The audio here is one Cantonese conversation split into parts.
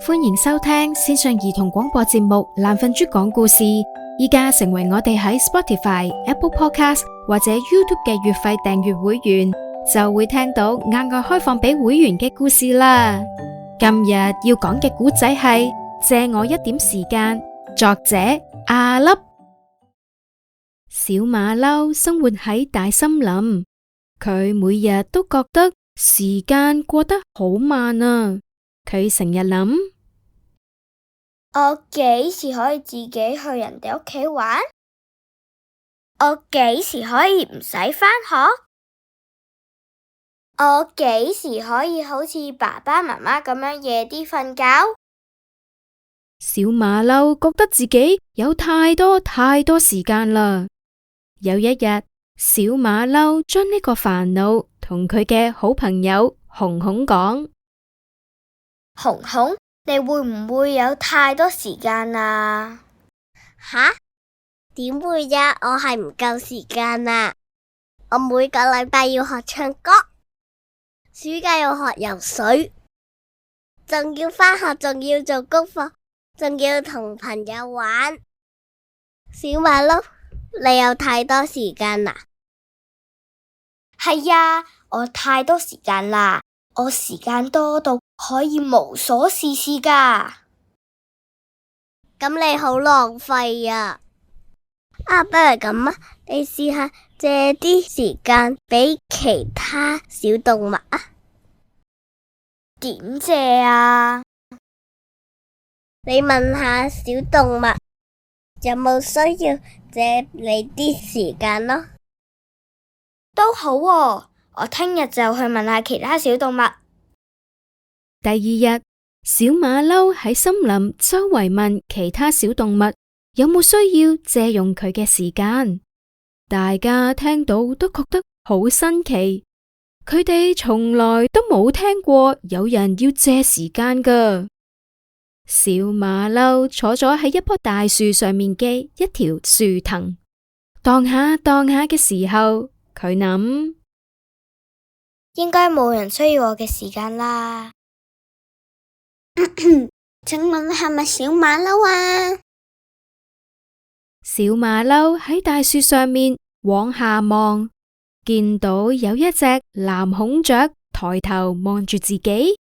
歡迎收聽線上兒童廣播節目《懶瞓豬講故事》。依家成為我哋喺 Spotify、Apple Podcast 或者 YouTube 嘅月費訂閱會員，就會聽到額外開放俾會員嘅故事啦。今日要講嘅故仔係借我一點時間，作者阿粒。小馬騮生活喺大森林，佢每日都覺得時間過得好慢啊。佢成日諗：我幾時可以自己去人哋屋企玩？我幾時可以唔使返學？我幾時可以好似爸爸媽媽咁樣夜啲瞓覺？小馬騮覺得自己有太多時間啦。有一日，小馬騮將呢個煩惱同佢嘅好朋友紅紅講：紅紅，你會唔會有太多時間啊？吓？點會呀？我係唔夠時間啊！我每個禮拜要學唱歌，暑假要學游水，仲要返學，仲要做功課，仲要同朋友玩。小馬騮，你有太多時間啦？係呀，我太多時間啦，我時間多到可以無所事事㗎。咁你好浪費啊！不如咁啊，你試下借啲時間俾其他小動物啊。點借啊？你問下小動物有冇需要借你啲時間咯。都好喎，我聽日就去問下其他小動物。第二日，小馬騮喺森林周圍問其他小動物有冇需要借用佢嘅時間。大家聽到都覺得好新奇，佢哋從來都冇聽過有人要借時間㗎。小馬騮坐咗喺一棵大樹上面嘅一條樹藤，蕩下嘅時候，佢諗：應該冇人需要我嘅時間啦。請問係咪小馬騮啊？小馬騮喺大樹上面往下望，見到有一隻藍孔雀抬頭望住自己。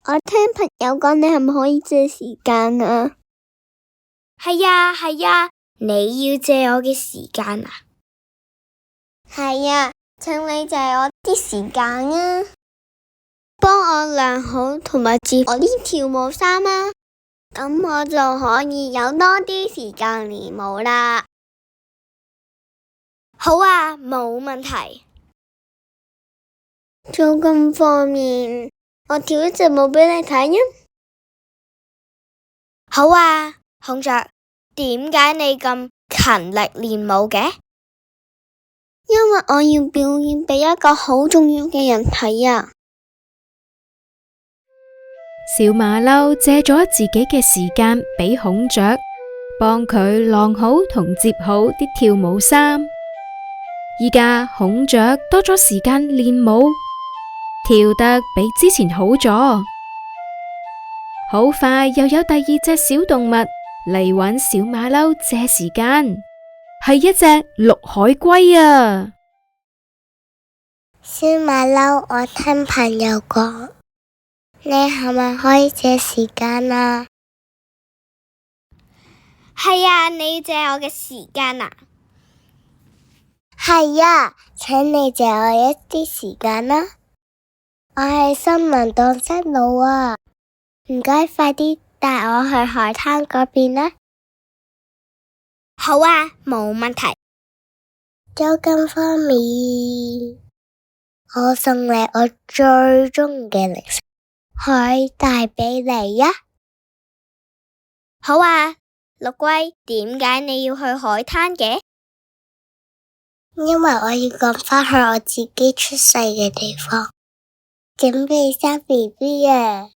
我聽朋友講，你係咪可以借時間啊？係呀，你要借我嘅時間啊？係呀，請你借我啲時間啊！幫我量好同埋折我呢條毛衫啊！咁我就可以有多啲時間練舞啦。好啊，冇問題。做咁方便，我跳一隻舞俾你睇啊！好啊，孔雀，點解你咁勤力練舞嘅？因為我要表演俾一個好重要嘅人睇啊！小馬騮借咗自己嘅時間俾孔雀，幫佢晾好同摺好啲跳舞衫。依家孔雀多咗時間練舞，跳得比之前好咗。好快又有第二隻小動物嚟搵小馬騮借時間，係一隻綠海龜啊！小馬騮，我聽朋友講，你係咪可以借時間啊？係啊，你借我嘅時間啊？係啊，請你借我一啲時間啦。我喺森林蕩失路啊，唔該，快啲帶我去海灘嗰邊啦。好啊，冇問題。就咁方便，我送你我最鍾意嘅零食，可以帶俾你啊。好啊，陸龜，點解你要去海灘嘅？因為我要趕返去我自己出世嘅地方，準備生 BB 啊！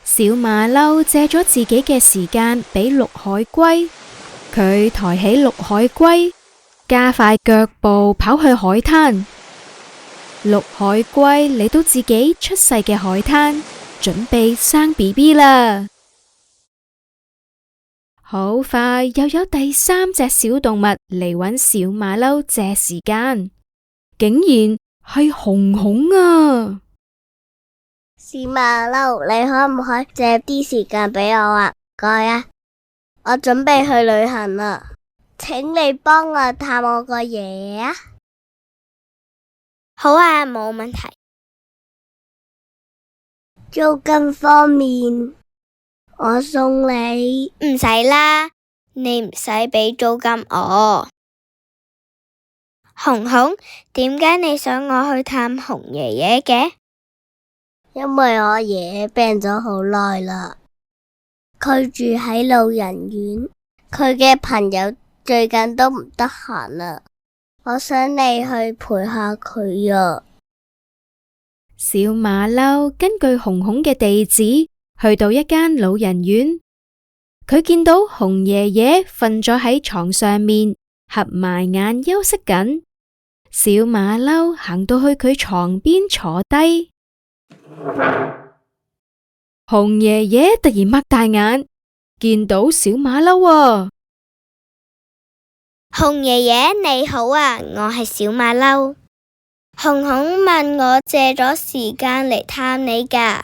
小馬騮借咗自己嘅時間俾綠海龜，佢抬起綠海龜，加快腳步跑去海灘。綠海龜嚟到自己出世嘅海灘，準備生 BB 啦。好快又有第三隻小動物嚟搵小馬騮借時間，竟然係紅紅啊！小馬騮，你可唔可以借啲時間俾我啊？唔該啊，我準備去旅行啦，請你幫我探我個爺爺啊！好啊，冇問題。租金方面，我送你。唔使啦，你唔使俾租金我。紅紅，點解你想我去探紅爺爺嘅？因為我爺爺病咗好耐啦，佢住喺老人院，佢嘅朋友最近都唔得閒啦，我想你去陪下佢啊。小馬騮根據紅紅嘅地址去到一間老人院，佢見到紅爺爺瞓咗喺床上面，合埋眼休息緊。小馬騮行到去佢床邊坐低，紅爺爺突然擘大眼，見到小馬騮啊！紅爺爺你好啊，我係小馬騮。紅紅問我借咗時間嚟探你㗎。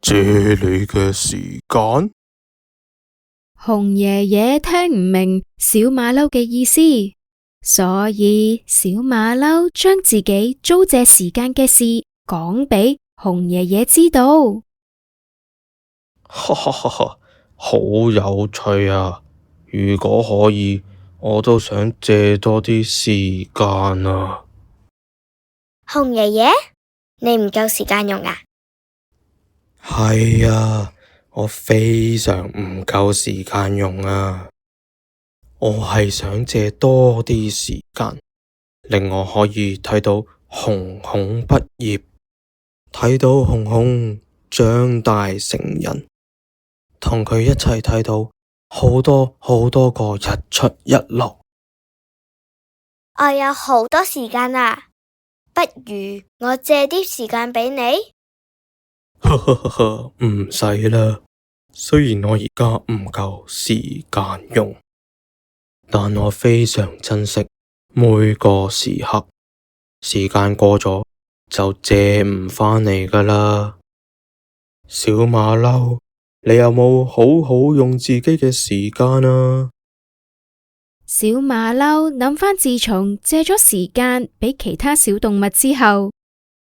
借你嘅時間？紅爺爺聽唔明小馬騮嘅意思，所以小馬騮將自己租借時間嘅事講俾紅爺爺知道。哈哈哈哈，好有趣啊！如果可以，我都想借多啲時間啊！紅爺爺，你唔夠時間用啊？係啊，我非常唔夠時間用啊！我係想借多啲時間，令我可以睇到紅紅畢業，睇到紅紅長大成人，同佢一齊睇到好多好多個日出日落。我有好多時間啊，不如我借啲時間俾你？呵呵呵呵，唔使啦。雖然我而家唔夠時間用，但我非常珍惜每個時刻。時間過咗就借唔返嚟㗎啦。小馬騮，你有冇好好用自己嘅時間啊？小馬騮諗返自從借咗時間俾其他小動物之後，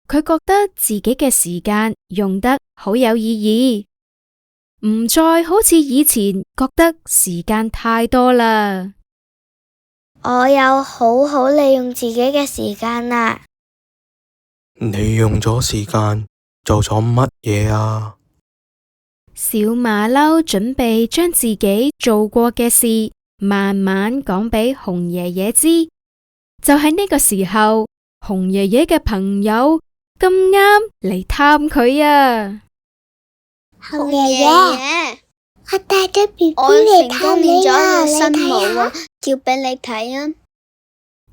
佢覺得自己嘅時間用得好有意義，唔再好似以前覺得時間太多啦。我有好好利用自己嘅時間啊。你用咗時間做咗乜嘢啊？小馬騮準備將自己做過嘅事慢慢講俾紅爺爺知。就喺呢個時候，紅爺爺嘅朋友咁啱嚟探佢啊！紅爺爺，我帶咗 BB 嚟探你啊！你睇下，照俾你睇啊！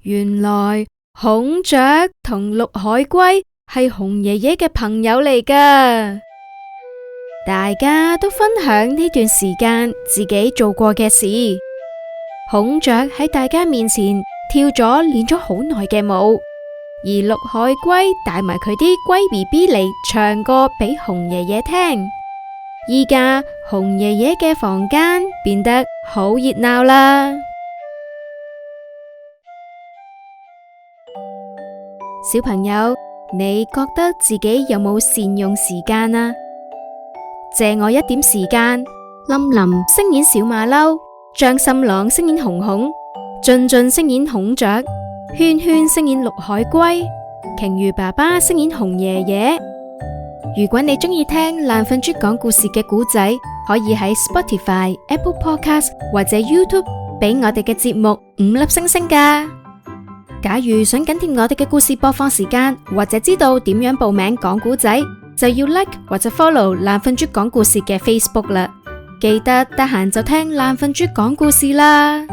原來孔雀同綠海龜係紅爺爺嘅朋友嚟㗎，大家都分享呢段時間自己做過嘅事。孔雀喺大家面前跳咗練咗好耐嘅舞，而綠海龜帶埋佢啲龜 BB 嚟唱歌俾紅爺爺聽。依家紅爺爺嘅房間變得好熱鬧啦。小朋友，你覺得自己有冇善用時間啊？借我一點時間。林林飾演小馬騮，張心朗飾演紅紅，俊俊飾演孔雀，圈圈飾演綠海龜，鯨魚爸爸飾演紅爺爺。如果你鍾意聽爛瞓豬講故事嘅故仔，可以喺 Spotify、Apple Podcast 或者 YouTube 俾我哋嘅節目5粒星星㗎。假如想緊貼我哋嘅故事播放時間，或者知道點樣報名講故仔，就要 like 或者 follow 爛瞓豬講故事嘅 Facebook 啦。記得得閒就聽爛瞓豬講故事啦。